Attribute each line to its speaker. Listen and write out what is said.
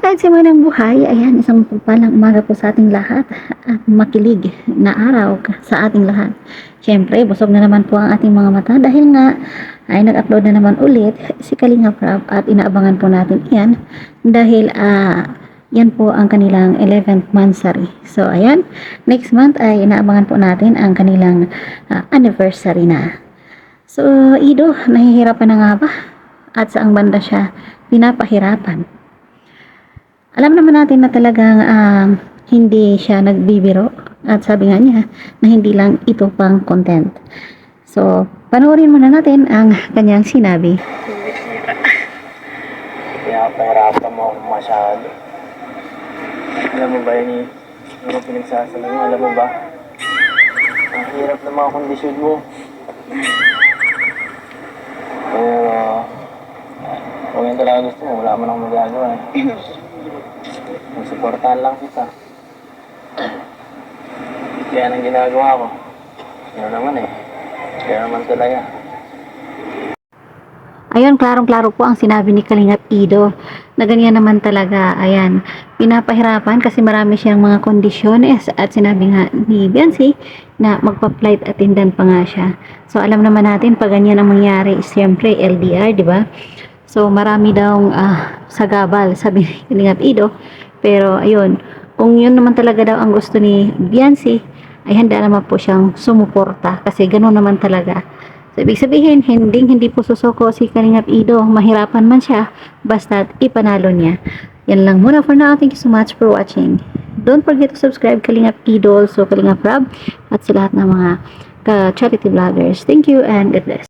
Speaker 1: kahit simula ng buhay, ayan, isang pagpalang umaga po sa ating lahat at makilig na araw sa ating lahat. Siyempre, busog na naman po ang ating mga mata dahil nga ay nag-upload na naman ulit si Kalinga Prab at inaabangan po natin yan dahil yan po ang kanilang 11th monthsary. So, ayan, next month ay inaabangan po natin ang kanilang anniversary na. So, Ido, nahihirapan na nga ba? At saang banda siya pinapahirapan? Alam naman natin na talagang hindi siya nagbibiro at sabi nga niya na hindi lang ito pang content. So, panoorin muna natin ang kanyang sinabi.
Speaker 2: Kaya pahirapan mo ako masyado. Alam mo ba yun eh? Ano pinagsasabi mo? Alam mo ba? Ang hirap ng mga kondisyon mo. Pero, kung yan talaga gusto mo, wala man akong magagawa eh. Suportahan lang kita. Kaya nang ginagawa ko. Yun naman eh. Kaya naman talaga.
Speaker 1: Ayun, klarong-klaro po ang sinabi ni Kalingap Ido na ganyan naman talaga, ayan, pinapahirapan kasi marami siyang mga kondisyones at sinabi nga ni Biancy na magpa-flight attendant pa nga siya. So, alam naman natin pag ganyan ang mangyari, siyempre LDR, di ba? So, marami daw sagabal, sabi ni Kalingap Ido. Pero, ayun, kung yun naman talaga daw ang gusto ni Biancy, ay handa naman po siyang sumuporta kasi gano'n naman talaga. So, ibig sabihin, hindi po susuko si Kalingap Ido. Mahirapan man siya, basta't ipanalo niya. Yan lang muna for now. Thank you so much for watching. Don't forget to subscribe Kalingap Ido, also Kalingap Prab, at sa lahat ng mga charity vloggers. Thank you and God bless.